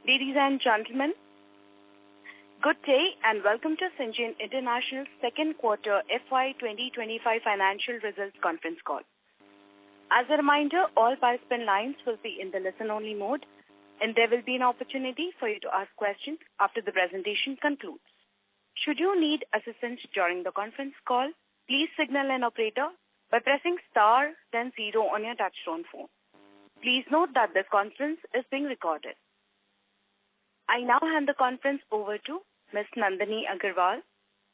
Ladies and gentlemen, good day and welcome to Syngine International's second quarter FY2025 financial results conference call. As a reminder, all participant lines will be in the listen-only mode, and there will be an opportunity for you to ask questions after the presentation concludes. Should you need assistance during the conference call, please signal an operator by pressing star then 0 on your touchtone phone. Please note that this conference is being recorded. I now hand the conference over to Ms. Nandini Agarwal.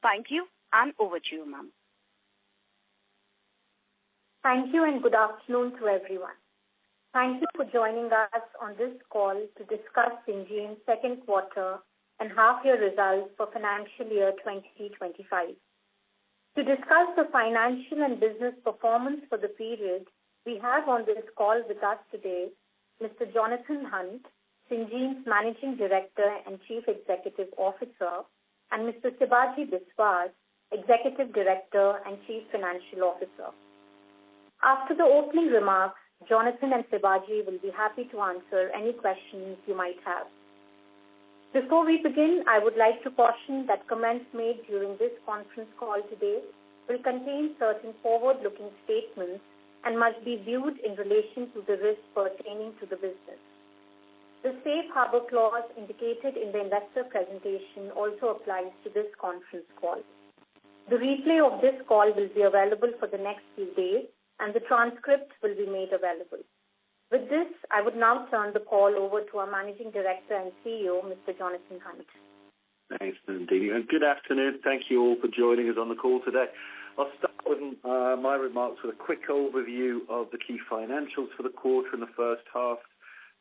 Thank you, and over to you, ma'am. Thank you and good afternoon to everyone. Thank you for joining us on this call to discuss Syngine's second quarter and half-year results for financial year 2025. To discuss the financial and business performance for the period, we have on this call with us today Mr. Jonathan Hunt, Syngine's Managing Director and Chief Executive Officer, and Mr. Sibaji Biswas, Executive Director and Chief Financial Officer. After the opening remarks, Jonathan and Sibaji will be happy to answer any questions you might have. Before we begin, I would like to caution that comments made during this conference call today will contain certain forward-looking statements and must be viewed in relation to the risks pertaining to the business. The safe harbor clause indicated in the investor presentation also applies to this conference call. The replay of this call will be available for the next few days, and the transcript will be made available. With this, I would now turn the call over to our Managing Director and CEO, Mr. Jonathan Hunt. Thanks, Nandini, and good afternoon. Thank you all for joining us on the call today. I'll start with my remarks with a quick overview of the key financials for the quarter and the first half,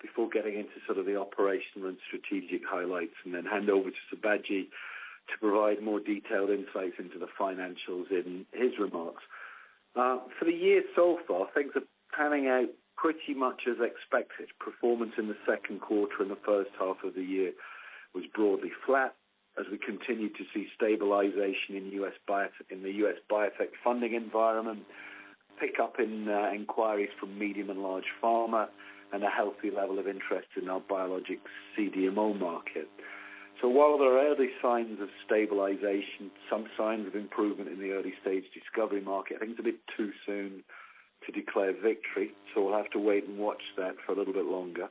before getting into sort of the operational and strategic highlights, and then hand over to Sibaji to provide more detailed insights into the financials in his remarks. For the year so far, things are panning out pretty much as expected. Performance in the second quarter and the first half of the year was broadly flat, as we continue to see stabilization in the U.S. biotech funding environment, pick up in inquiries from medium and large pharma, and a healthy level of interest in our biologics CDMO market. So while there are early signs of stabilization, some signs of improvement in the early stage discovery market, I think it's a bit too soon to declare victory, so we'll have to wait and watch that for a little bit longer.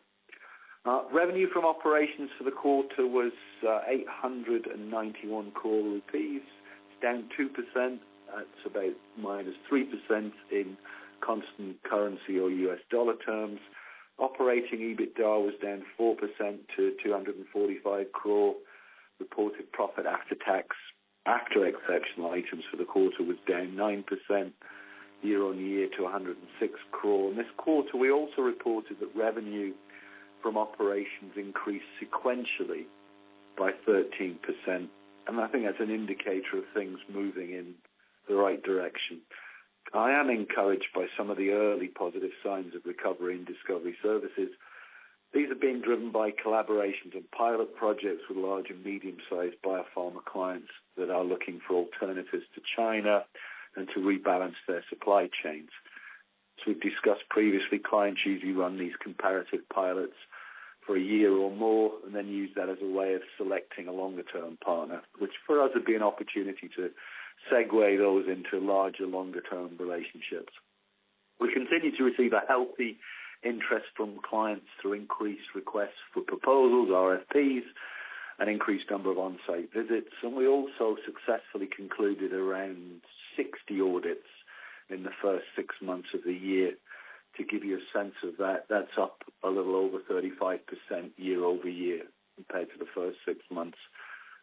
Revenue from operations for the quarter was 891 crore rupees. It's down 2%. That's about minus 3% in constant currency or US dollar terms. Operating EBITDA was down 4% to 245 crore. Reported profit after tax, after exceptional items for the quarter, was down 9% year-on-year to 106 crore. And this quarter, we also reported that revenue from operations increased sequentially by 13%. And I think that's an indicator of things moving in the right direction. I am encouraged by some of the early positive signs of recovery in discovery services. These are being driven by collaborations and pilot projects with large and medium-sized biopharma clients that are looking for alternatives to China and to rebalance their supply chains. As we've discussed previously, clients usually run these comparative pilots for a year or more and then use that as a way of selecting a longer-term partner, which for us would be an opportunity to segue those into larger, longer-term relationships. We continue to receive a healthy interest from clients through increased requests for proposals, RFPs, an increased number of on-site visits, and we also successfully concluded around 60 audits in the first 6 months of the year. To give you a sense of that, that's up a little over 35% year over year compared to the first 6 months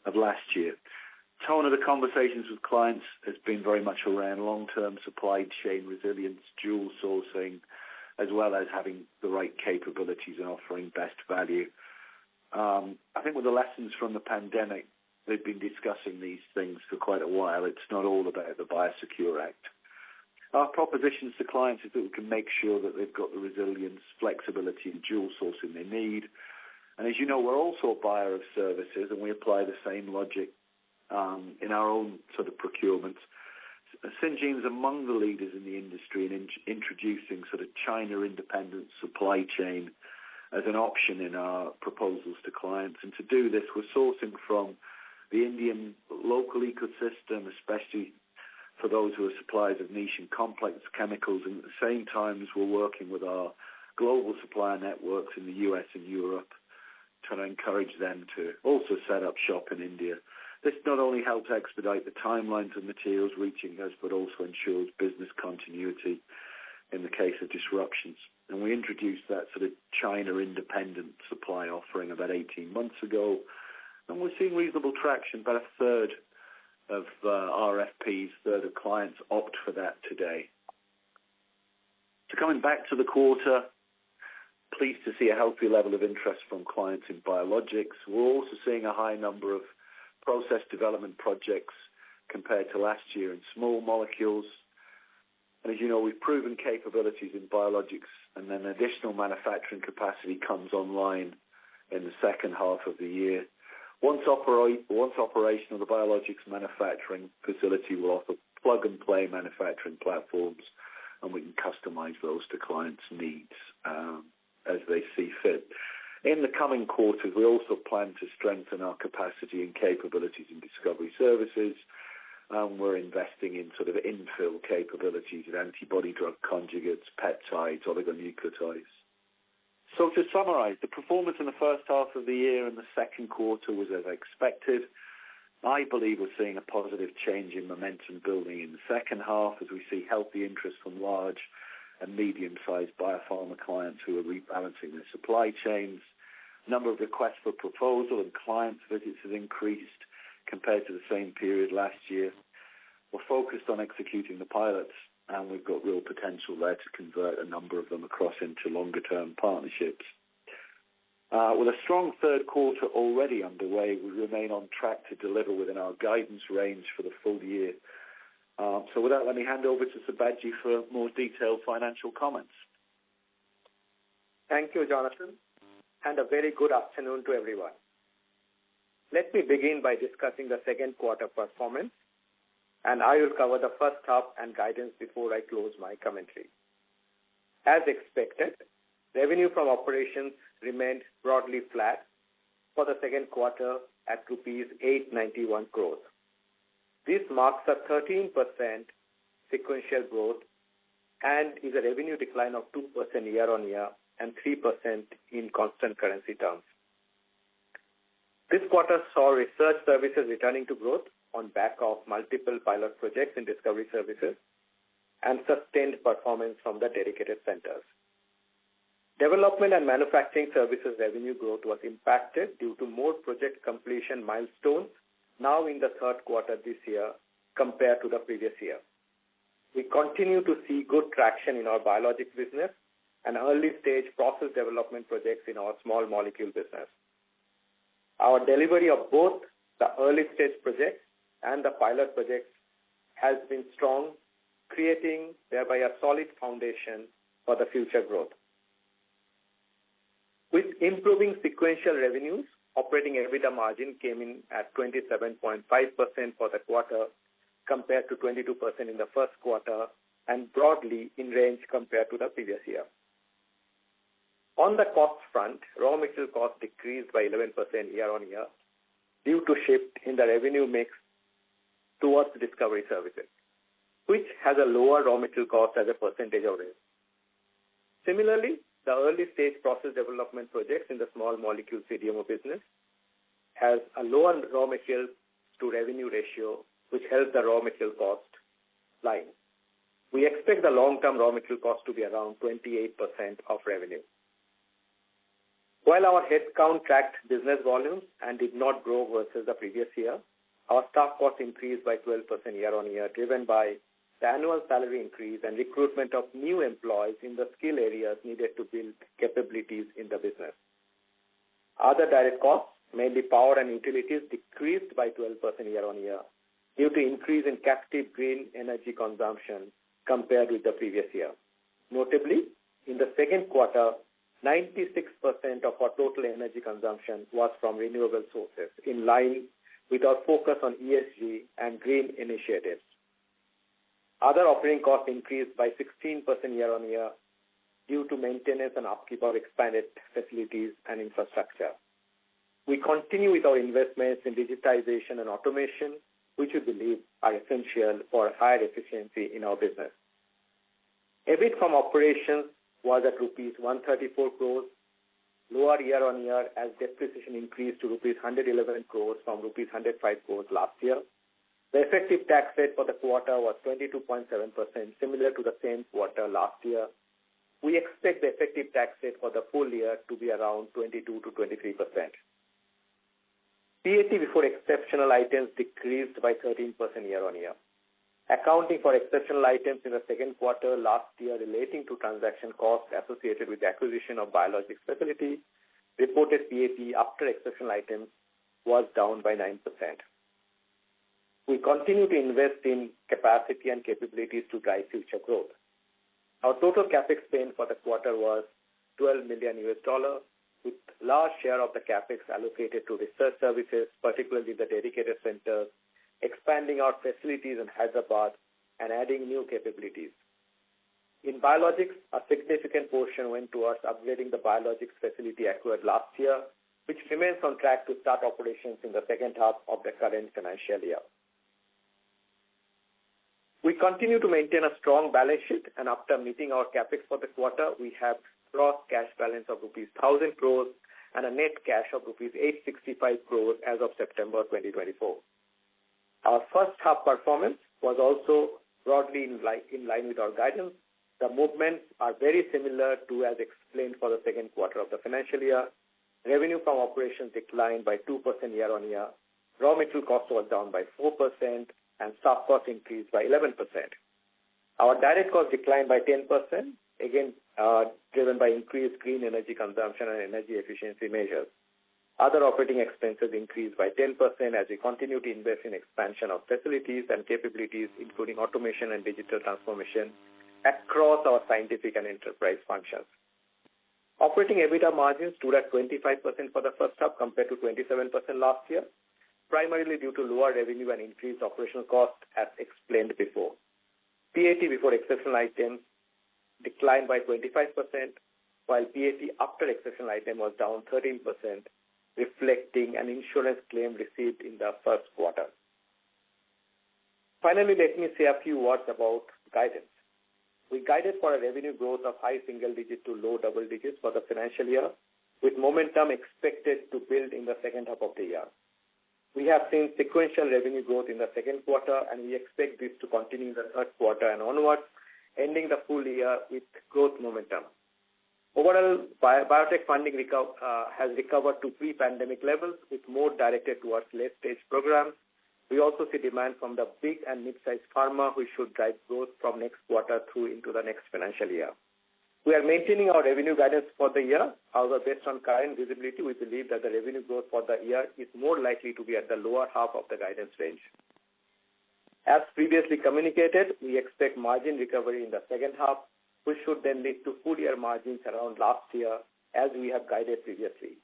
of last year. Tone of the conversations with clients has been very much around long-term supply chain resilience, dual sourcing, as well as having the right capabilities and offering best value. I think with the lessons from the pandemic, they've been discussing these things for quite a while. It's not all about the Biosecure Act. Our propositions to clients is that we can make sure that they've got the resilience, flexibility, and dual sourcing they need. And as you know, we're also a buyer of services, and we apply the same logic in our own sort of procurement. Syngine is among the leaders in the industry in introducing sort of China-independent supply chain as an option in our proposals to clients. And to do this, we're sourcing from the Indian local ecosystem, especially for those who are suppliers of niche and complex chemicals. And at the same time as we're working with our global supplier networks in the US and Europe, trying to encourage them to also set up shop in India. This not only helps expedite the timelines of materials reaching us, but also ensures business continuity in the case of disruptions. And we introduced that sort of China-independent supply offering about 18 months ago, and we're seeing reasonable traction. About a third of RFPs, third of clients opt for that today. So coming back to the quarter, pleased to see a healthy level of interest from clients in biologics. We're also seeing a high number of process development projects compared to last year in small molecules. And as you know, we've proven capabilities in biologics, and then additional manufacturing capacity comes online in the second half of the year. Once operational, the biologics manufacturing facility will offer plug-and-play manufacturing platforms, and we can customize those to clients' needs as they see fit. In the coming quarters, we also plan to strengthen our capacity and capabilities in discovery services. We're investing in sort of infill capabilities in antibody drug conjugates, peptides, oligonucleotides. So to summarize, the performance in the first half of the year and the second quarter was as expected. I believe we're seeing a positive change in momentum building in the second half as we see healthy interest from large and medium-sized biopharma clients who are rebalancing their supply chains. Number of requests for proposal and client visits has increased compared to the same period last year. We're focused on executing the pilots, and we've got real potential there to convert a number of them across into longer-term partnerships. With a strong third quarter already underway, we remain on track to deliver within our guidance range for the full year. So with that, let me hand over to Sibaji for more detailed financial comments. Thank you, Jonathan, and a very good afternoon to everyone. Let me begin by discussing the second quarter performance, and I will cover the first half and guidance before I close my commentary. As expected, revenue from operations remained broadly flat for the second quarter at rupees 891 crores. This marks a 13% sequential growth and is a revenue decline of 2% year-on-year and 3% in constant currency terms. This quarter saw research services returning to growth on back of multiple pilot projects in discovery services and sustained performance from the dedicated centers. Development and manufacturing services revenue growth was impacted due to more project completion milestones now in the third quarter this year compared to the previous year. We continue to see good traction in our biologics business and early-stage process development projects in our small molecule business. Our delivery of both the early-stage projects and the pilot projects has been strong, creating thereby a solid foundation for the future growth. With improving sequential revenues, operating EBITDA margin came in at 27.5% for the quarter compared to 22% in the first quarter and broadly in range compared to the previous year. On the cost front, raw material costs decreased by 11% year-on-year due to shift in the revenue mix towards discovery services, which has a lower raw material cost as a percentage of revenue. Similarly, the early-stage process development projects in the small molecule CDMO business has a lower raw material to revenue ratio, which helps the raw material cost line. We expect the long-term raw material cost to be around 28% of revenue. While our headcount tracked business volumes and did not grow versus the previous year, our staff costs increased by 12% year-on-year, driven by the annual salary increase and recruitment of new employees in the skill areas needed to build capabilities in the business. Other direct costs, mainly power and utilities, decreased by 12% year-on-year due to increase in captive green energy consumption compared with the previous year. Notably, in the second quarter, 96% of our total energy consumption was from renewable sources, in line with our focus on ESG and green initiatives. Other operating costs increased by 16% year-on-year due to maintenance and upkeep of expanded facilities and infrastructure. We continue with our investments in digitization and automation, which we believe are essential for higher efficiency in our business. EBIT from operations was at rupees 134 crores, lower year-on-year as depreciation increased to rupees 111 crores from rupees 105 crores last year. The effective tax rate for the quarter was 22.7%, similar to the same quarter last year. We expect the effective tax rate for the full year to be around 22 to 23%. PAT before exceptional items decreased by 13% year-on-year. Accounting for exceptional items in the second quarter last year relating to transaction costs associated with the acquisition of biologics facility, reported PAT after exceptional items was down by 9%. We continue to invest in capacity and capabilities to drive future growth. Our total capex spend for the quarter was $12 million, with large share of the capex allocated to research services, particularly the dedicated centers, expanding our facilities in Hyderabad and adding new capabilities. In biologics, a significant portion went towards upgrading the biologics facility acquired last year, which remains on track to start operations in the second half of the current financial year. We continue to maintain a strong balance sheet, and after meeting our capex for the quarter, we have gross cash balance of rupees 1,000 crores and a net cash of rupees 865 crores as of September 2024. Our first half performance was also broadly in line with our guidance. The movements are very similar to as explained for the second quarter of the financial year. Revenue from operations declined by 2% year-on-year. Raw material cost was down by 4%, and staff costs increased by 11%. Our direct costs declined by 10%, again driven by increased green energy consumption and energy efficiency measures. Other operating expenses increased by 10% as we continue to invest in expansion of facilities and capabilities, including automation and digital transformation across our scientific and enterprise functions. Operating EBITDA margins stood at 25% for the first half compared to 27% last year, primarily due to lower revenue and increased operational costs as explained before. PAT before exceptional items declined by 25%, while PAT after exceptional item was down 13%, reflecting an insurance claim received in the first quarter. Finally, let me say a few words about guidance. We guided for a revenue growth of high single digit to low double digits for the financial year, with momentum expected to build in the second half of the year. We have seen sequential revenue growth in the second quarter, and we expect this to continue in the third quarter and onwards, ending the full year with growth momentum. Overall, biotech funding has recovered to pre-pandemic levels, with more directed towards late-stage programs. We also see demand from the big and mid-sized pharma, which should drive growth from next quarter through into the next financial year. We are maintaining our revenue guidance for the year. However, based on current visibility, we believe that the revenue growth for the year is more likely to be at the lower half of the guidance range. As previously communicated, we expect margin recovery in the second half, which should then lead to full-year margins around last year, as we have guided previously.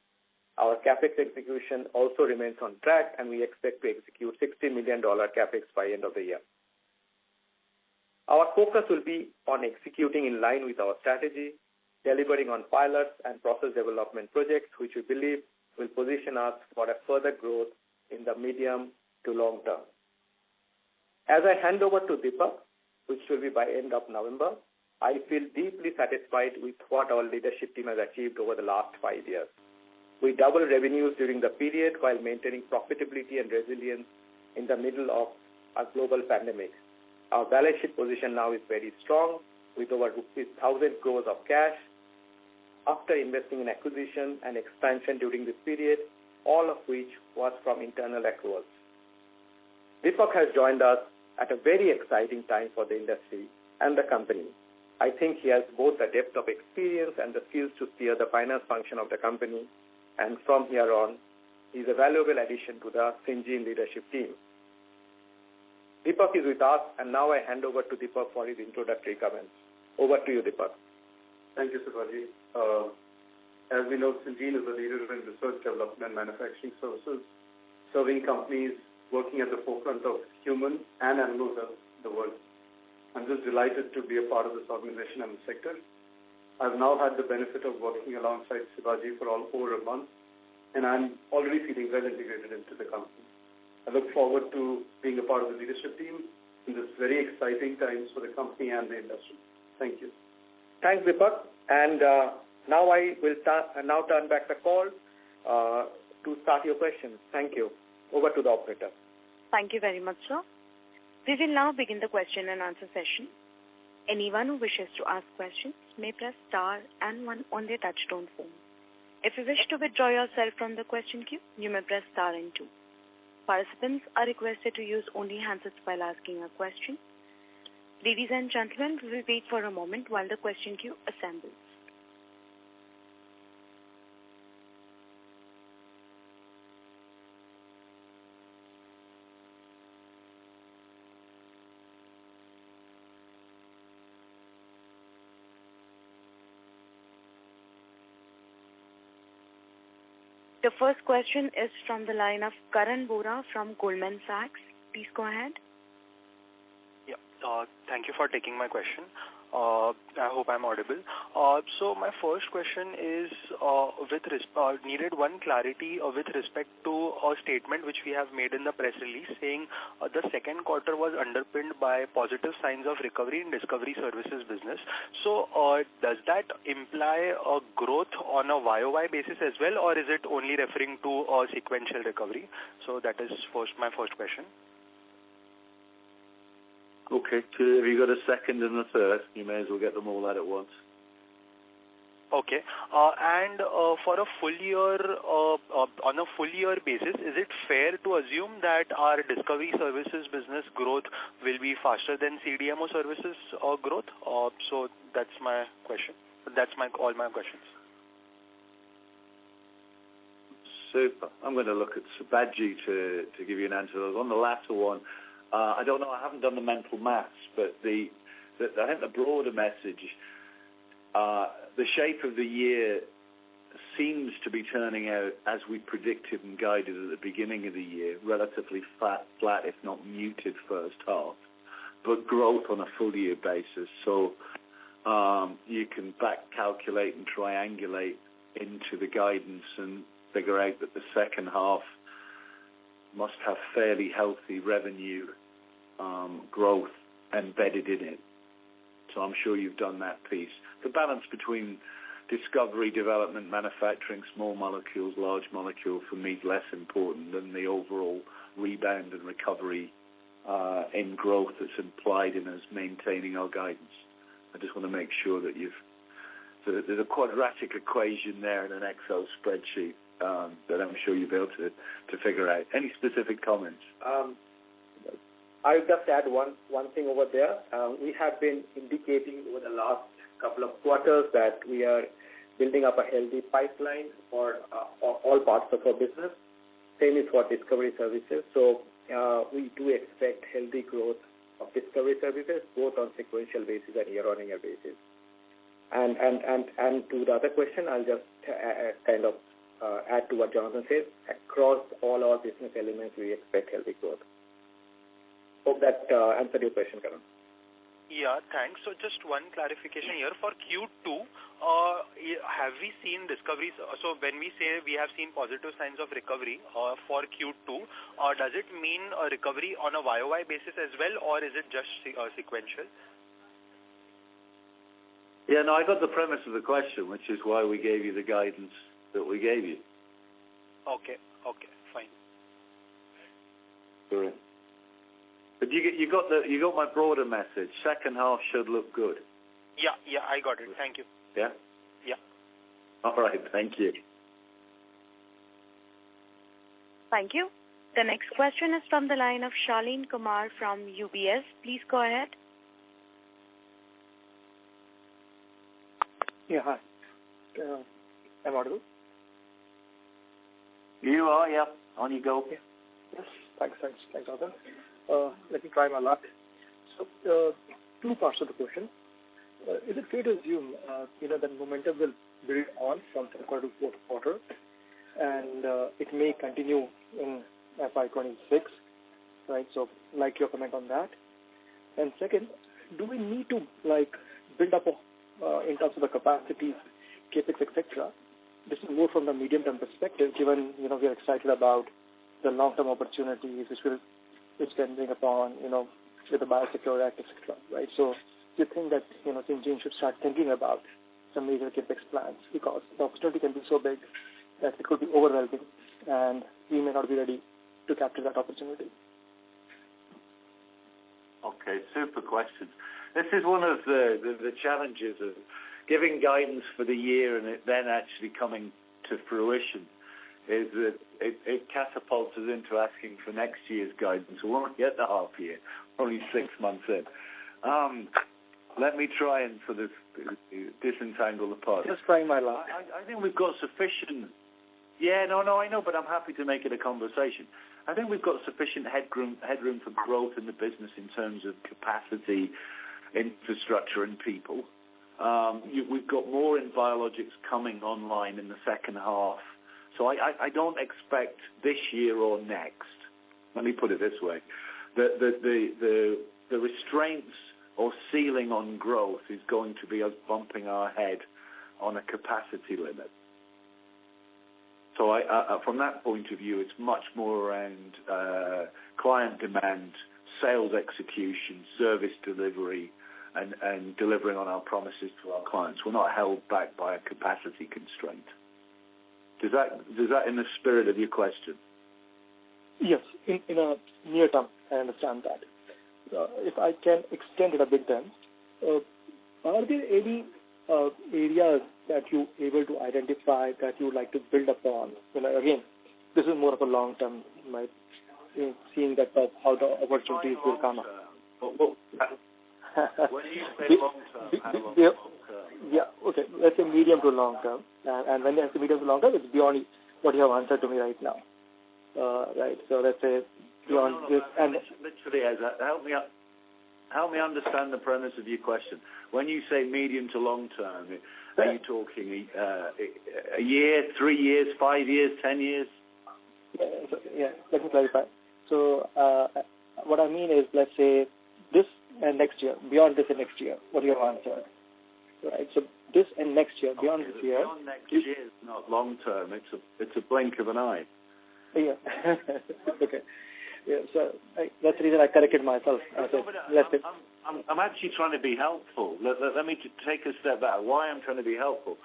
Our capex execution also remains on track, and we expect to execute $60 million capex by end of the year. Our focus will be on executing in line with our strategy, delivering on pilots and process development projects, which we believe will position us for a further growth in the medium to long term. As I hand over to Deepak, which will be by end of November, I feel deeply satisfied with what our leadership team has achieved over the last 5 years. We doubled revenues during the period while maintaining profitability and resilience in the middle of a global pandemic. Our balance sheet position now is very strong, with over rupees 1,000 crores of cash. After investing in acquisition and expansion during this period, all of which was from internal accruals. Deepak has joined us at a very exciting time for the industry and the company. I think he has both the depth of experience and the skills to steer the finance function of the company, and from here on, he is a valuable addition to the Syngine leadership team. Deepak is with us, and now I hand over to Deepak for his introductory comments. Over to you, Deepak. Thank you, Sibaji. As we know, Syngine is a leader in research, development, and manufacturing services, serving companies working at the forefront of human and animal health in the world. I'm just delighted to be a part of this organization and the sector. I've now had the benefit of working alongside Sibaji for over a month, and I'm already feeling well integrated into the company. I look forward to being a part of the leadership team in this very exciting times for the company and the industry. Thank you. Thanks, Deepak. And now I will turn back the call to start your questions. Thank you. Over to the operator. Thank you very much, sir. We will now begin the question and answer session. Anyone who wishes to ask questions may press star and 1 on their touchtone phone. If you wish to withdraw yourself from the question queue, you may press star and 2. Participants are requested to use only handsets while asking a question. Ladies and gentlemen, we will wait for a moment while the question queue assembles. The first question is from the line of Karan Bora from Goldman Sachs. Please go ahead. Yeah, thank you for taking my question. I hope I'm audible. So my first question is needed one clarity with respect to a statement which we have made in the press release saying the second quarter was underpinned by positive signs of recovery in discovery services business. So does that imply a growth on a YOY basis as well, or is it only referring to a sequential recovery? So that is my first question. Okay, have you got a second and a third? You may as well get them all out at once. Okay, and for a full year, on a full year basis, is it fair to assume that our discovery services business growth will be faster than CDMO services growth? So that's my question. That's all my questions. Super. I'm going to look at Sibaji to give you an answer. On the latter one, I don't know. I haven't done the mental maths, but I think the broader message, the shape of the year seems to be turning out as we predicted and guided at the beginning of the year, relatively flat, if not muted first half, but growth on a full year basis. So you can back calculate and triangulate into the guidance and figure out that the second half must have fairly healthy revenue growth embedded in it. So I'm sure you've done that piece. The balance between discovery, development, manufacturing, small molecules, large molecule, for me is less important than the overall rebound and recovery in growth that's implied in us maintaining our guidance. I just want to make sure that there's a quadratic equation there in an Excel spreadsheet that I'm sure you'll be able to figure out. Any specific comments? I'll just add one thing over there. We have been indicating over the last couple of quarters that we are building up a healthy pipeline for all parts of our business. Same is for discovery services. So we do expect healthy growth of discovery services, both on sequential basis and year-on-year basis. And to the other question, I'll just kind of add to what Jonathan said. Across all our business elements, we expect healthy growth. Hope that answered your question, Karan. Yeah, thanks. So just one clarification here. For Q2, have we seen discoveries? So when we say we have seen positive signs of recovery for Q2, does it mean a recovery on a YOY basis as well, or is it just sequential? Yeah, no, I got the premise of the question, which is why we gave you the guidance that we gave you. Okay, fine. Brilliant. But you got my broader message. Second half should look good. Yeah, I got it. Thank you. Yeah? Yeah. All right, thank you. Thank you. The next question is from the line of Shaleen Kumar from UBS. Please go ahead. Yeah, hi. I'm audible? You are, yeah. On you go. Yeah. Yes, thanks, Jonathan. Let me try my luck. So, two parts of the question. Is it fair to assume, that momentum will build on from third quarter to fourth quarter, and it may continue in FY26, right? So, like your comment on that. And second, do we need to build up a in terms of the capacities, CapEx, etc. This is more from the medium-term perspective, given, we are excited about the long-term opportunities which can bring upon, with the Biosecure Act, etc. Right? So do you think that, Syngine should start thinking about some major CapEx plans, because the opportunity can be so big that it could be overwhelming and we may not be ready to capture that opportunity? Okay, super question. This is one of the challenges of giving guidance for the year and it then actually coming to fruition, is that it catapults us into asking for next year's guidance. We won't get the half year, only 6 months in. Let me try and sort of disentangle the parts. Just trying my luck. I think we've got sufficient... Yeah, no, I know, but I'm happy to make it a conversation. I think we've got sufficient headroom for growth in the business in terms of capacity, infrastructure, and people. We've got more in biologics coming online in the second half. So I don't expect this year or next, let me put it this way, the restraints or ceiling on growth is going to be us bumping our head on a capacity limit. So from that point of view, it's much more around client demand, sales execution, service delivery, and delivering on our promises to our clients. We're not held back by a capacity constraint. Does that in the spirit of your question? Yes, in a near term, I understand that. If I can extend it a bit then, are there any areas that you're able to identify that you would like to build upon? Again, this is more of a long term, seeing that how the opportunities will come up. When you say long term, how long term? Yeah, okay. Let's say medium to long term. And when I say medium to long term, it's beyond what you have answered to me right now. Right. So let's say beyond this. And literally, help me understand the premise of your question. When you say medium to long term, are you talking a year, 3 years, 5 years, 10 years? Yeah. Let me clarify. So what I mean is, let's say this and next year, beyond this and next year, what you have answered. Right. So this and next year, beyond this year. Beyond next year is not long term. It's a blink of an eye. Yeah. Okay. Yeah. So that's the reason I corrected myself. I'm actually trying to be helpful. Let me take a step back. Why I'm trying to be helpful.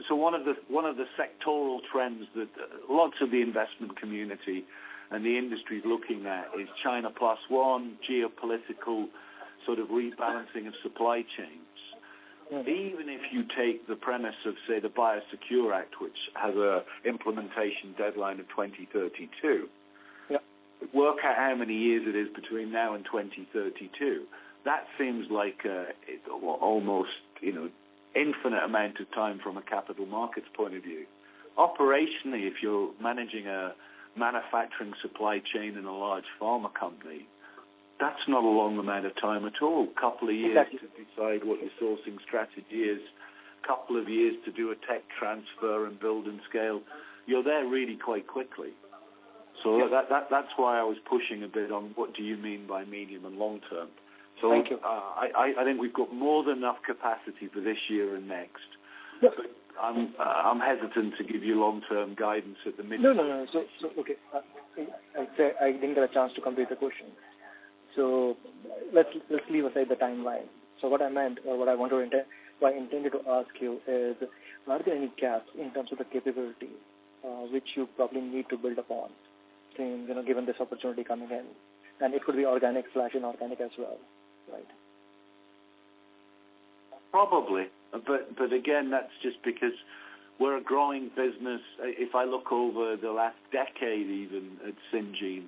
So one of the sectoral trends that lots of the investment community and the industry is looking at is China plus one, geopolitical sort of rebalancing of supply chains. Even if you take the premise of, say, the Biosecure Act, which has a implementation deadline of 2032, work out how many years it is between now and 2032. That seems like almost, infinite amount of time from a capital markets point of view. Operationally, if you're managing a manufacturing supply chain in a large pharma company, that's not a long amount of time at all. A couple of years to decide what your sourcing strategy is, a couple of years to do a tech transfer and build and scale. You're there really quite quickly. So that's why I was pushing a bit on what do you mean by medium and long term. So thank you. I think we've got more than enough capacity for this year and next. Yes. But I'm hesitant to give you long-term guidance at the minute. No. So okay. I didn't get a chance to complete the question. So let's leave aside the timeline. So what I meant, or what I intended to ask you is, are there any gaps in terms of the capability which you probably need to build upon, given this opportunity coming in? And it could be organic/inorganic as well, right? Probably, but again, that's just because we're a growing business. If I look over the last decade, even at Syngine,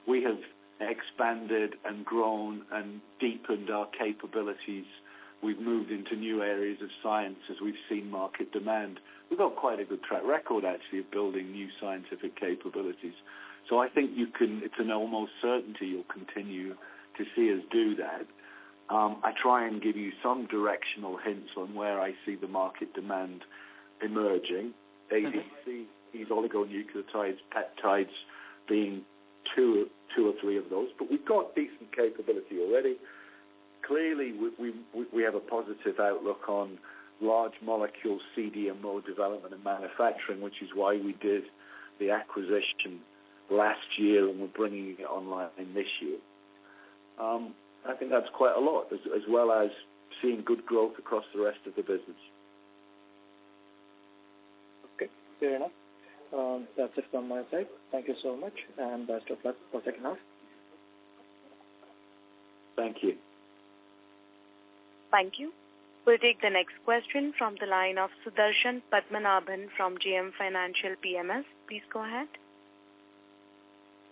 we have expanded and grown and deepened our capabilities. We've moved into new areas of science as we've seen market demand. We've got quite a good track record, actually, of building new scientific capabilities. So I think it's an almost certainty you'll continue to see us do that. I try and give you some directional hints on where I see the market demand emerging. ADC, these oligonucleotides, peptides being two or three of those. But we've got decent capability already. clearly we have a positive outlook on large molecule CDMO development and manufacturing, which is why we did the acquisition last year and we're bringing it online this year. I think that's quite a lot, as well as seeing good growth across the rest of the business. Okay, fair enough. That's it from my side. Thank you so much, and best of luck for second half. Thank you. Thank you. We'll take the next question from the line of Sudarshan Padmanabhan from JM Financial PMS. Please go ahead.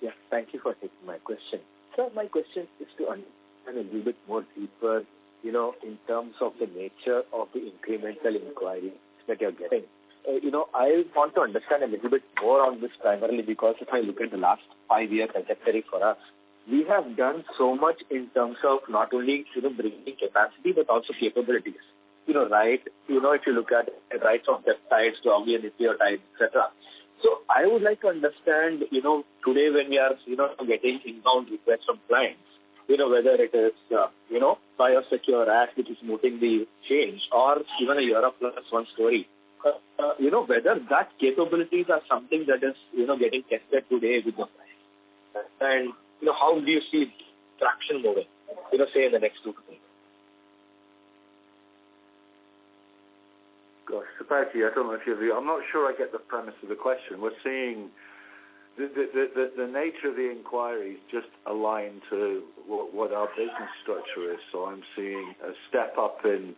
Yes, thank you for taking my question. So my question is to understand a little bit more deeper, in terms of the nature of the incremental inquiry that you're getting. I want to understand a little bit more on this primarily because if I look at the last 5-year trajectory for us, we have done so much in terms of not only, bringing capacity, but also capabilities. Right? If you look at it, right from peptides to nucleotides, etc. So I would like to understand, today when we are, getting inbound requests from clients, whether it is, Biosecure Act, which is mooting the change, or even a Europe Plus One story, whether that capabilities are something that is, getting tested today with the clients. And, how do you see traction moving, say in the next 2 to 3 years? Gosh, Subhaji, I don't know if I'm not sure I get the premise of the question. We're seeing the nature of the inquiries just aligned to what our business structure is. So I'm seeing a step up in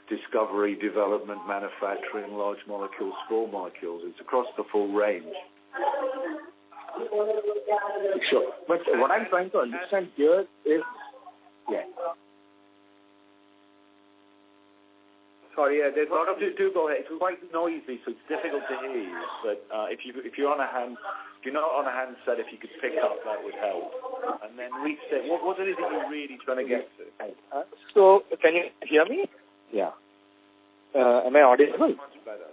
discovery, development, manufacturing, large molecules, small molecules. It's across the full range. Sure. But what I'm trying to understand here is, Sorry, there's a lot of do go ahead. It's quite noisy, so it's difficult to hear you. But if you're not on a handset, if you could pick up, that would help. And then reset. What is it you're really trying to get to? So can you hear me? Yeah. Am I audible? Much better.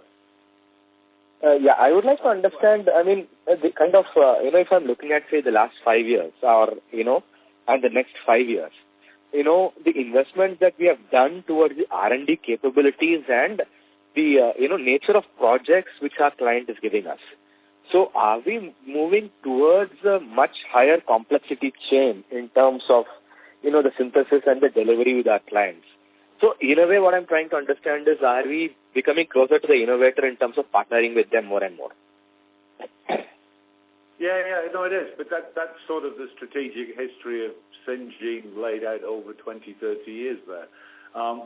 I would like to understand, the kind of, if I'm looking at, say, the last 5 years or, and the next 5 years, the investments that we have done towards the R&D capabilities and the, nature of projects which our client is giving us. So are we moving towards a much higher complexity chain in terms of, the synthesis and the delivery with our clients? So in a way, what I'm trying to understand is, are we becoming closer to the innovator in terms of partnering with them more and more? No, it is. But that's sort of the strategic history of Syngine laid out over 20, 30 years there.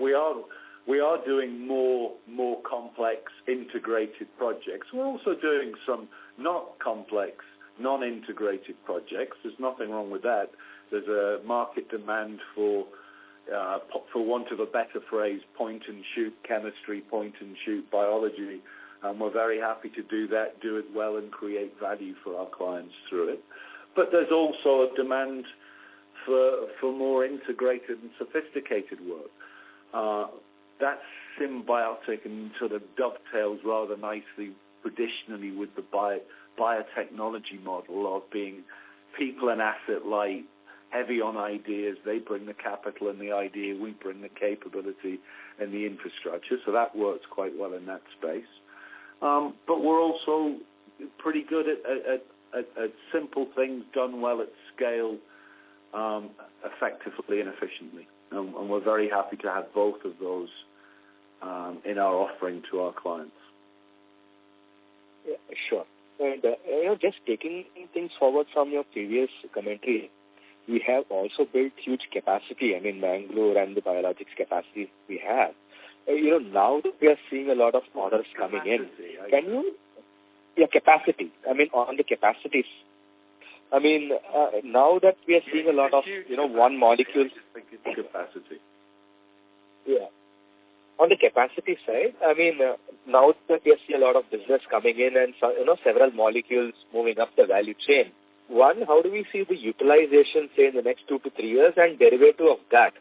We are doing more complex integrated projects. We're also doing some not complex, non-integrated projects. There's nothing wrong with that. There's a market demand for want of a better phrase, point-and-shoot chemistry, point-and-shoot biology. And we're very happy to do that, do it well, and create value for our clients through it. But there's also a demand for more integrated and sophisticated work. That's symbiotic and sort of dovetails rather nicely traditionally with the biotechnology model of being people and asset light, heavy on ideas. They bring the capital and the idea. We bring the capability and the infrastructure. So that works quite well in that space. But we're also pretty good at simple things done well at scale, effectively and efficiently. And we're very happy to have both of those in our offering to our clients. Yeah, sure. And, just taking things forward from your previous commentary, we have also built huge capacity. Bangalore and the biologics capacity we have. Now that we are seeing a lot of orders coming in, can you... Yeah, capacity. On the capacities. Now that we are seeing a lot of, one molecule... Capacity. Yeah. On the capacity side, now that we are seeing a lot of business coming in and, several molecules moving up the value chain, one, how do we see the utilization, say, in the next 2 to 3 years, and derivative of that?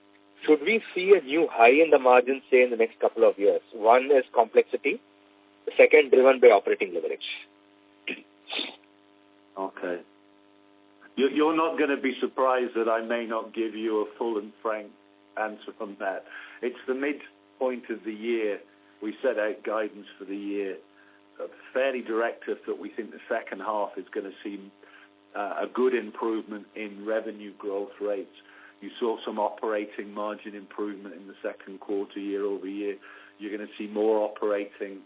Should we see a new high in the margin, say, in the next couple of years? One is complexity. The second, driven by operating leverage. Okay. You're not going to be surprised that I may not give you a full and frank answer on that. It's the midpoint of the year. We set out guidance for the year, fairly directive that we think the second half is going to see a good improvement in revenue growth rates. You saw some operating margin improvement in the second quarter year over year. You're going to see more operating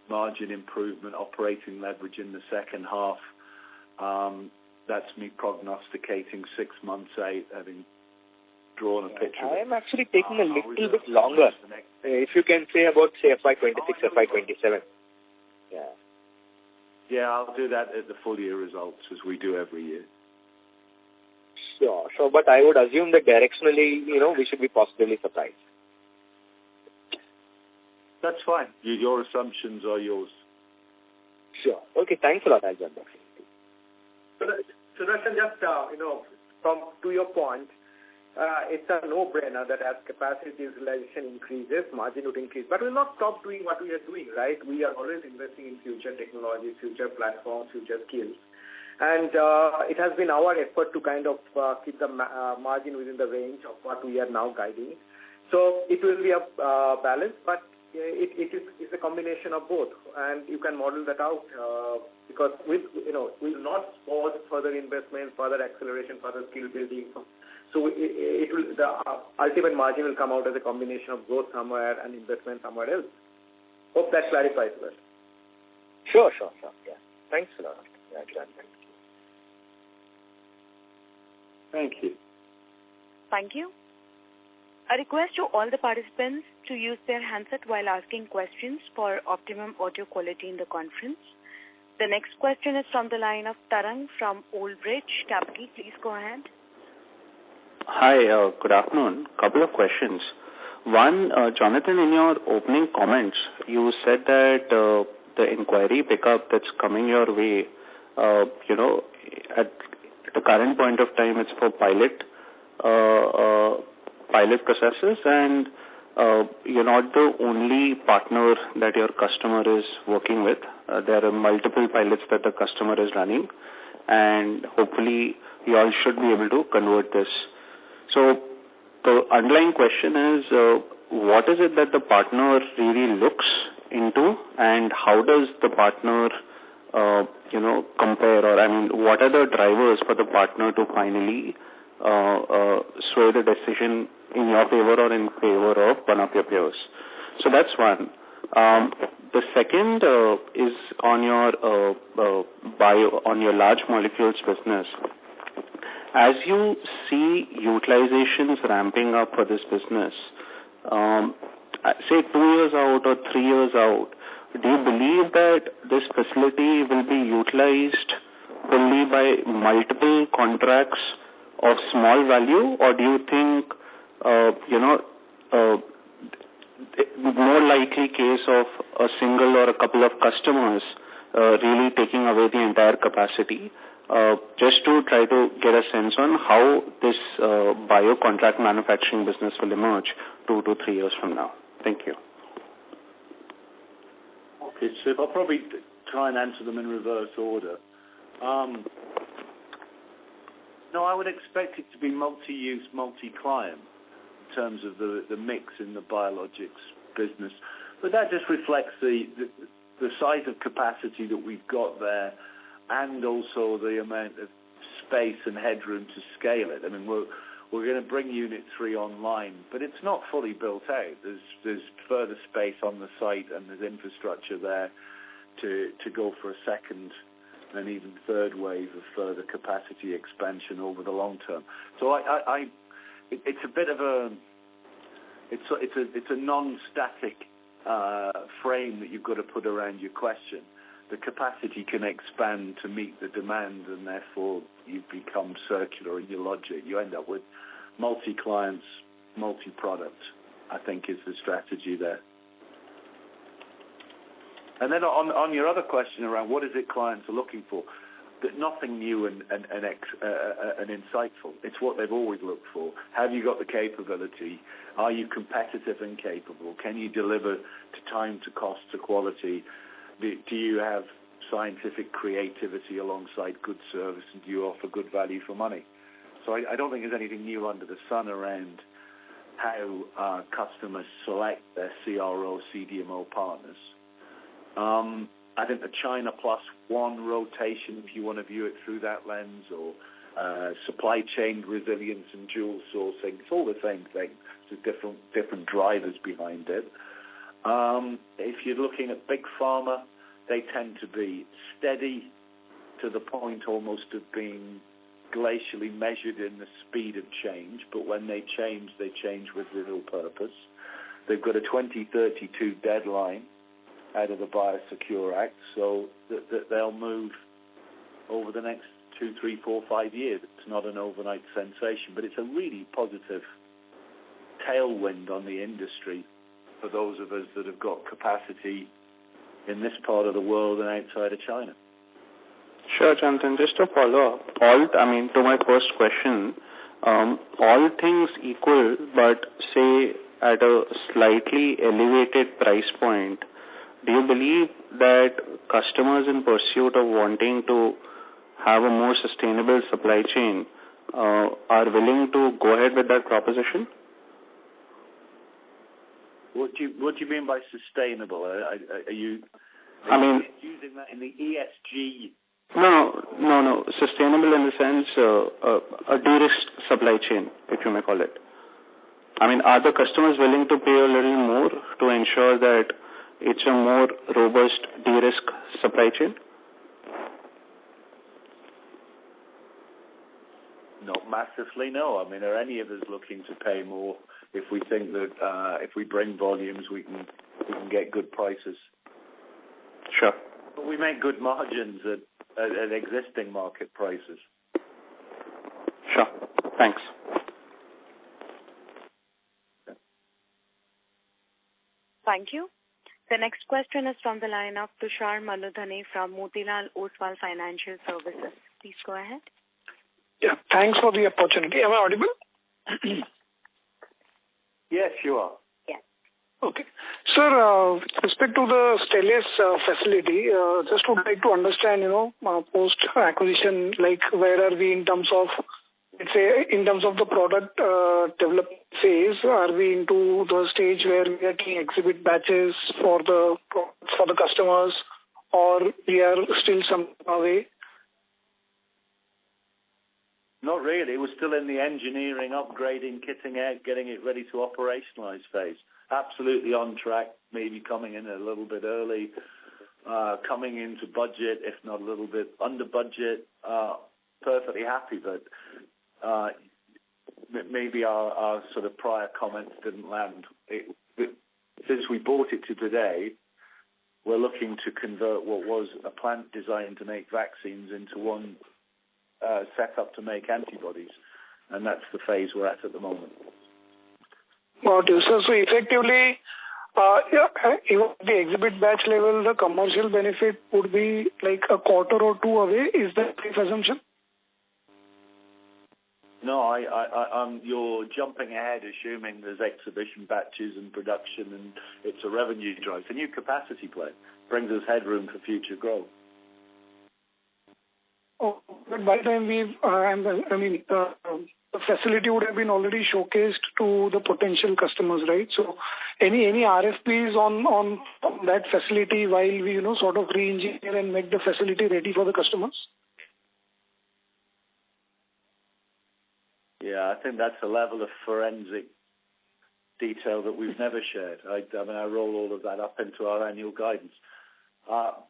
margin improvement, operating leverage in the second half. That's me prognosticating 6 months out, having drawn a picture. I am actually taking a little bit longer. If you can say about, say, FY26, FY27. Yeah, I'll do that at the full year results as we do every year. Sure. But I would assume that directionally, we should be positively surprised. That's fine. Your assumptions are yours. Sure. Okay, thanks a lot. I'll jump back. Sudarshan, just, to your point, it's a no-brainer that as capacity utilization increases, margin would increase. But we'll not stop doing what we are doing, right? We are always investing in future technologies, future platforms, future skills. And it has been our effort to kind of keep the margin within the range of what we are now guiding. So it will be a balance, but it's a combination of both. And you can model that out because we'll not pause further investment, further acceleration, further skill building. So the ultimate margin will come out as a combination of growth somewhere and investment somewhere else. Hope that clarifies well. Sure. Yeah. Thanks a lot. Thank you. Thank you. A request to all the participants to use their handset while asking questions for optimum audio quality in the conference. The next question is from the line of Tarang from Old Bridge Capital. Please go ahead. Hi, good afternoon. Couple of questions. One, Jonathan, in your opening comments, you said that the inquiry pickup that's coming your way, at the current point of time, it's for pilot processes, and you're not the only partner that your customer is working with. There are multiple pilots that the customer is running, and hopefully you all should be able to convert this. So the underlying question is, what is it that the partner really looks into, and how does the partner, compare, or what are the drivers for the partner to finally sway the decision in your favor or in favor of one of your peers? So that's one. The second is on your on your large molecules business. As you see utilizations ramping up for this business, say 2 years out or 3 years out, do you believe that this facility will be utilized fully by multiple contracts of small value, or do you think, more likely case of a single or a couple of customers really taking away the entire capacity? Just to try to get a sense on how this bio contract manufacturing business will emerge 2 to 3 years from now. Thank you. Okay, so I'll probably try and answer them in reverse order. No, I would expect it to be multi-use, multi-client in terms of the mix in the biologics business. But that just reflects the size of capacity that we've got there, and also the amount of space and headroom to scale it. I mean, we're going to bring Unit 3 online, but it's not fully built out. There's further space on the site, and there's infrastructure there to go for a second and even third wave of further capacity expansion over the long term. So it's a bit of it's a non-static frame that you've got to put around your question. The capacity can expand to meet the demand, and therefore you become circular in your logic. You end up with multi-clients, multi-product, I think is the strategy there. And then on your other question around what is it clients are looking for, nothing new and insightful. It's what they've always looked for. Have you got the capability? Are you competitive and capable? Can you deliver to time, to cost, to quality? Do you have scientific creativity alongside good service, and do you offer good value for money? So I don't think there's anything new under the sun around how customers select their CRO, CDMO partners. I think the China Plus One rotation, if you want to view it through that lens, or supply chain resilience and dual sourcing, it's all the same thing. There's different drivers behind it. If you're looking at big pharma, they tend to be steady to the point almost of being glacially measured in the speed of change, but when they change with real purpose. They've got a 2032 deadline out of the Biosecure Act, so that they'll move over the next 2, 3, 4, 5 years. It's not an overnight sensation, but it's a really positive tailwind on the industry for those of us that have got capacity in this part of the world and outside of China. Sure, Jonathan. Just to follow up, to my first question, all things equal, but say at a slightly elevated price point, do you believe that customers in pursuit of wanting to have a more sustainable supply chain are willing to go ahead with that proposition? What do you mean by sustainable? Are you using that in the ESG? No. Sustainable in the sense a de-risked supply chain, if you may call it. Are the customers willing to pay a little more to ensure that it's a more robust de-risk supply chain? Not massively, no. Are any of us looking to pay more if we think that if we bring volumes, we can get good prices? Sure. But we make good margins at existing market prices. Sure. Thanks. Thank you. The next question is from the line of Tushar Manudhane from Motilal Oswal Financial Services. Please go ahead. Yeah, thanks for the opportunity. Am I audible? Yes, you are. Yes. Okay. Sir, with respect to the Stelis facility, just would like to understand, post-acquisition, where are we in terms of, let's say, in terms of the product development phase? Are we into the stage where we are getting exhibit batches for the customers, or we are still some away? Not really. We're still in the engineering, upgrading, kitting out, getting it ready to operationalize phase. Absolutely on track, maybe coming in a little bit early, coming into budget, if not a little bit under budget. Perfectly happy, but maybe our sort of prior comments didn't land. Since we bought it to today, we're looking to convert what was a plant designed to make vaccines into one set up to make antibodies, and that's the phase we're at the moment. Got you. So effectively, even the exhibit batch level, the commercial benefit would be like a quarter or two away. Is that a safe assumption? No, you're jumping ahead, assuming there's exhibition batches and production, and it's a revenue drive. It's a new capacity play. Brings us headroom for future growth. Oh, but by the time the facility would have been already showcased to the potential customers, right? So, any RFPs on that facility while we sort of re-engineer and make the facility ready for the customers? Yeah, I think that's a level of forensic detail that we've never shared. I roll all of that up into our annual guidance. I'll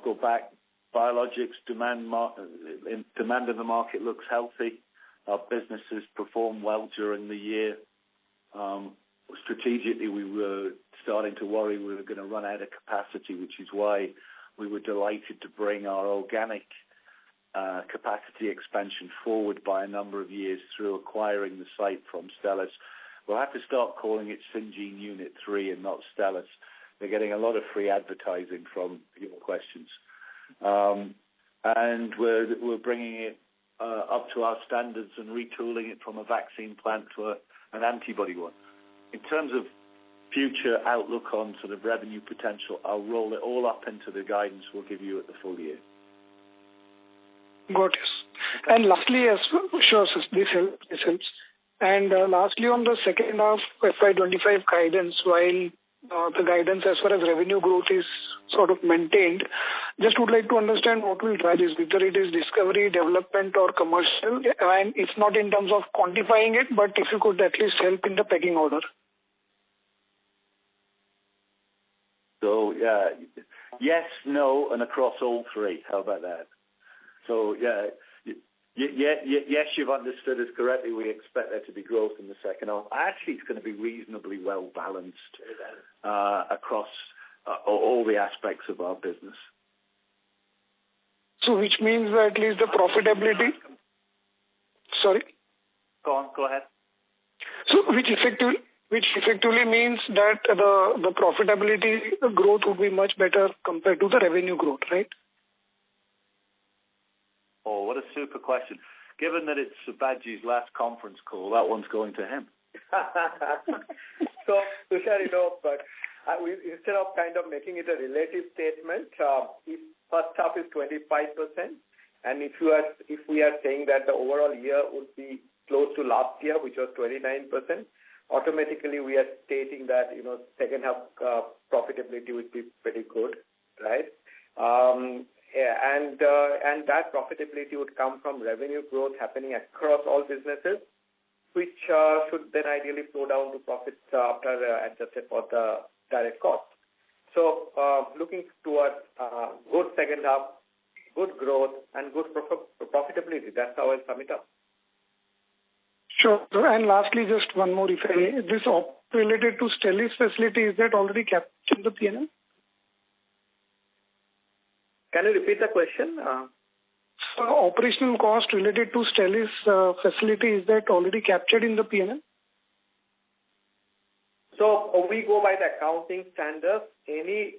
go back. Biologics demand in the market looks healthy. Our businesses perform well during the year. Strategically, we were starting to worry we were going to run out of capacity, which is why we were delighted to bring our organic capacity expansion forward by a number of years through acquiring the site from Stelis. We'll have to start calling it Syngine Unit 3 and not Stelis. They're getting a lot of free advertising from your questions. And we're bringing it up to our standards and retooling it from a vaccine plant to an antibody one. In terms of future outlook on sort of revenue potential, I'll roll it all up into the guidance we'll give you at the full year. Got it. And lastly, sure, this helps. And lastly, on the second half FY25 guidance, while the guidance as far as revenue growth is sort of maintained, just would like to understand what will drive this, whether it is discovery, development, or commercial. And it's not in terms of quantifying it, but if you could at least help in the pecking order. So, yes, no, and across all three. How about that? So, yes, you've understood us correctly. We expect there to be growth in the second half. Actually, it's going to be reasonably well balanced across all the aspects of our business. So, which means that at least the profitability. Sorry. Go ahead. So, which effectively means that the profitability growth would be much better compared to the revenue growth, right? Oh, what a super question. Given that it's Subhaji's last conference call, that one's going to him. So, Tushar, but instead of kind of making it a relative statement, if first half is 25%, and if we are saying that the overall year would be close to last year, which was 29%, automatically we are stating that, second half profitability would be pretty good, right? And that profitability would come from revenue growth happening across all businesses, which should then ideally flow down to profits after adjusted for the direct cost. So looking towards good second half, good growth, and good profitability. That's how I'll sum it up. Sure. And lastly, just one more, if I may. This related to Stelis facility, is that already captured in the P&L? Can you repeat the question? So operational cost related to Stelis facility, is that already captured in the P&L? So we go by the accounting standards. Any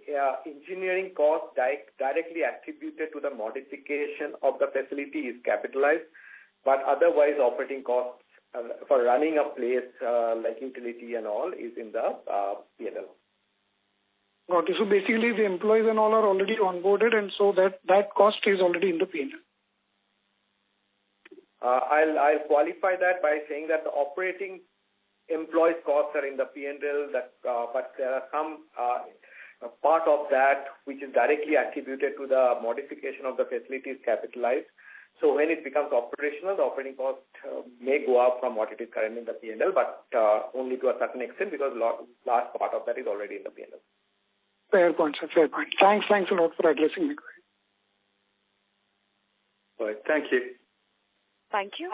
engineering cost directly attributed to the modification of the facility is capitalized, but otherwise operating costs for running a place like utility and all is in the P&L. Got it. So basically the employees and all are already onboarded, and so that cost is already in the P&L. I'll qualify that by saying that the operating employees costs are in the P&L, but there are some part of that which is directly attributed to the modification of the facility is capitalized. So when it becomes operational, the operating cost may go up from what it is currently in the P&L, but only to a certain extent, because large part of that is already in the P&L. Fair point, sir. Fair point. Thanks a lot for addressing the query. All right. Thank you. Thank you.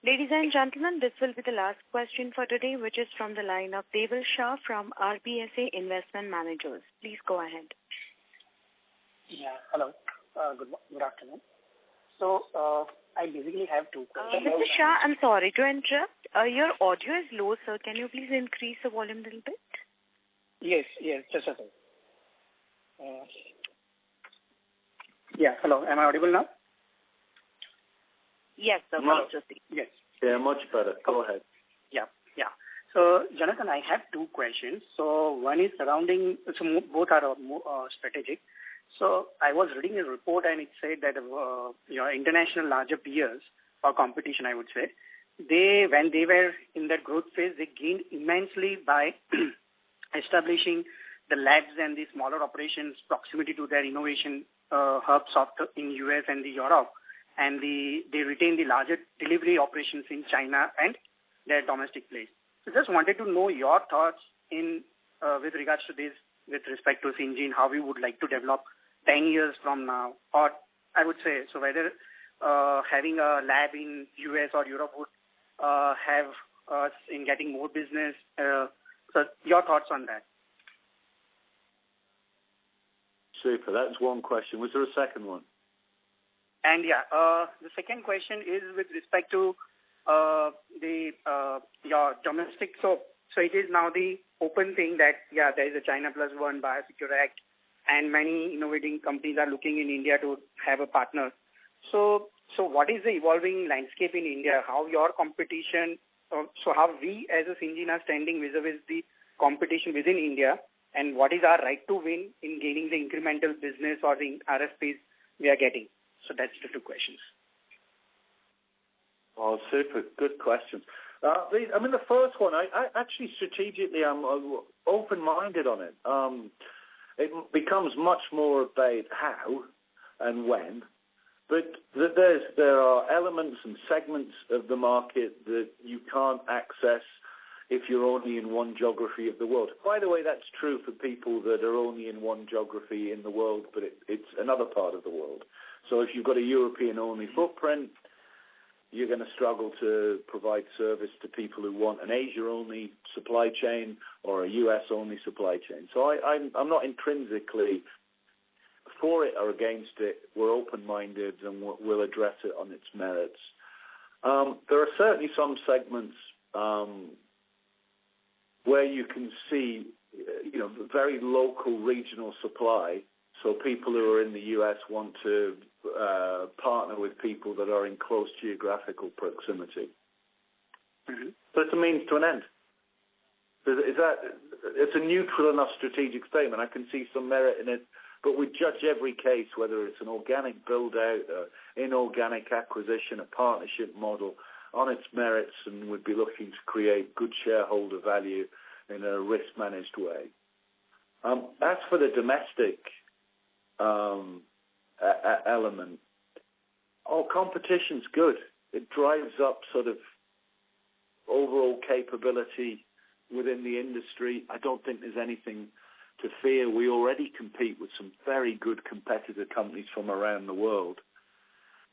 Ladies and gentlemen, this will be the last question for today, which is from the line of Deval Shah from RBSA Investment Managers. Please go ahead. Yeah, hello. Good afternoon. So, I basically have two questions. Mr. Shah, I'm sorry to interrupt. Your audio is low, sir. Can you please increase the volume a little bit? Yes, just a second. Yeah, hello. Am I audible now? Yes, sir. Yes. Yeah, much better. Go ahead. Yeah. So, Jonathan, I have two questions. So, one is surrounding, both are strategic. So, I was reading a report and it said that international larger peers or competition, I would say, when they were in that growth phase, they gained immensely by establishing the labs and the smaller operations proximity to their innovation hubs in US and the Europe, and they retain the larger delivery operations in China and their domestic place. So just wanted to know your thoughts with regards to this, with respect to Syngine, how we would like to develop 10 years from now, or I would say, so whether having a lab in US or Europe would have us in getting more business. So your thoughts on that? Super. That's one question. Was there a second one? And the second question is with respect to your domestic. So it is now the open thing that there is a China Plus One Biosecure Act, and many innovating companies are looking in India to have a partner. So what is the evolving landscape in India? How your competition? So how we as a Syngine are standing vis-a-vis the competition within India, and what is our right to win in gaining the incremental business or the RFPs we are getting? So that's the two questions. Oh, super. Good questions. The first one, I actually strategically, I'm open-minded on it. It becomes much more about how and when, but there are elements and segments of the market that you can't access if you're only in one geography of the world. By the way, that's true for people that are only in one geography in the world, but it's another part of the world. So if you've got a European-only footprint, you're going to struggle to provide service to people who want an Asia-only supply chain or a US-only supply chain. So I'm not intrinsically for it or against it. We're open-minded and we'll address it on its merits. There are certainly some segments where you can see, very local regional supply. So people who are in the US want to partner with people that are in close geographical proximity. Mm-hmm. But it's a means to an end. It's a neutral enough strategic statement. I can see some merit in it, but we judge every case, whether it's an organic build-out, inorganic acquisition, a partnership model, on its merits, and would be looking to create good shareholder value in a risk-managed way. As for the domestic element, competition's good. It drives up sort of overall capability within the industry. I don't think there's anything to fear. We already compete with some very good competitor companies from around the world,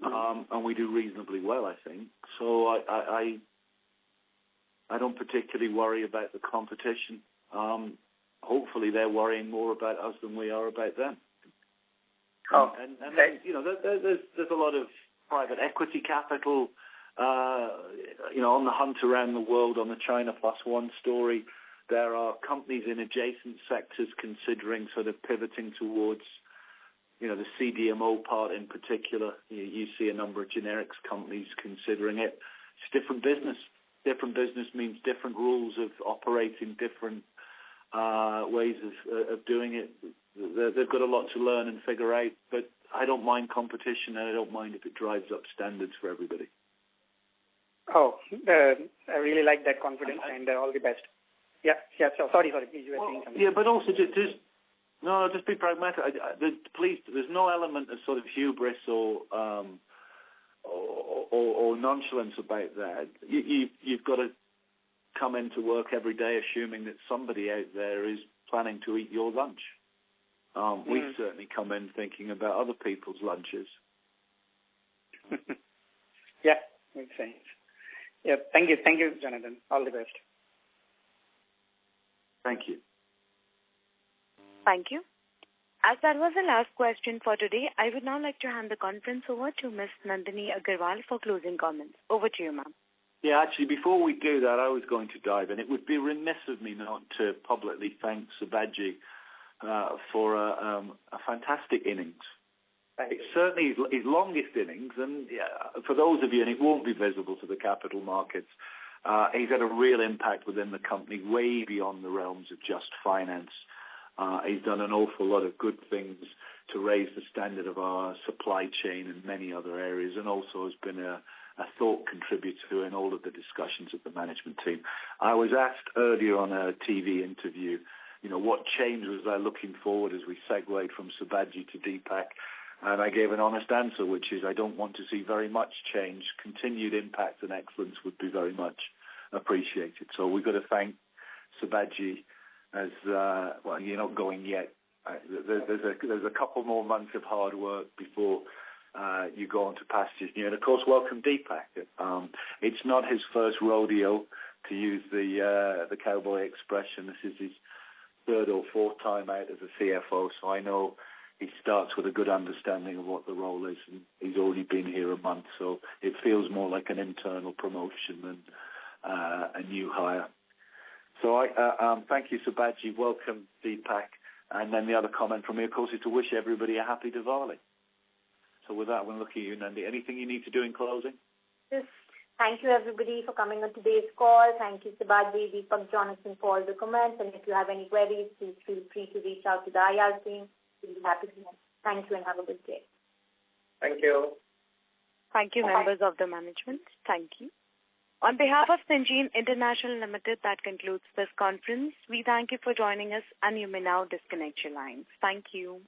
and we do reasonably well, I think. So I don't particularly worry about the competition. Hopefully they're worrying more about us than we are about them. And there's a lot of private equity capital, on the hunt around the world on the China Plus One story. There are companies in adjacent sectors considering sort of pivoting towards, the CDMO part in particular. You see a number of generics companies considering it. It's different business. Different business means different rules of operating, different ways of doing it. They've got a lot to learn and figure out, but I don't mind competition, and I don't mind if it drives up standards for everybody. I really like that confidence, and all the best. Yeah. So sorry, please, you were saying something. Yeah, but also just be pragmatic. Please, there's no element of sort of hubris or nonchalance about that. You've got to come into work every day assuming that somebody out there is planning to eat your lunch. We certainly come in thinking about other people's lunches. Yeah, makes sense. Yeah, thank you, Jonathan. All the best. Thank you. Thank you. As that was the last question for today, I would now like to hand the conference over to Ms. Nandini Agarwal for closing comments. Over to you, ma'am. Yeah, actually, before we do that, I was going to dive in. It would be remiss of me not to publicly thank Sibaji for a fantastic innings. It's certainly his longest innings, and for those of you, and it won't be visible to the capital markets, he's had a real impact within the company, way beyond the realms of just finance. He's done an awful lot of good things to raise the standard of our supply chain and many other areas, and also has been a thought contributor in all of the discussions of the management team. I was asked earlier on a TV interview, what change was I looking forward as we segued from Sibaji to Deepak, and I gave an honest answer, which is I don't want to see very much change. Continued impact and excellence would be very much appreciated. So we've got to thank Sibaji as, you're not going yet. There's a couple more months of hard work before you go on to pastures new. And, of course, welcome Deepak. It's not his first rodeo, to use the cowboy expression. This is his third or fourth time out as a CFO, so I know he starts with a good understanding of what the role is, and he's only been here a month, so it feels more like an internal promotion than a new hire. So I thank you, Sibaji. Welcome, Deepak. And then the other comment from me, of course, is to wish everybody a happy Diwali. So with that, I'm going to look at you, Nandi. Anything you need to do in closing? Just thank you, everybody, for coming on today's call. Thank you, Sibaji, Deepak, Jonathan, for all the comments. And if you have any queries, please feel free to reach out to the IR team. We'll be happy to help. Thank you and have a good day. Thank you. Thank you, members of the management. Thank you. On behalf of Syngine International Limited, that concludes this conference. We thank you for joining us, and you may now disconnect your lines. Thank you.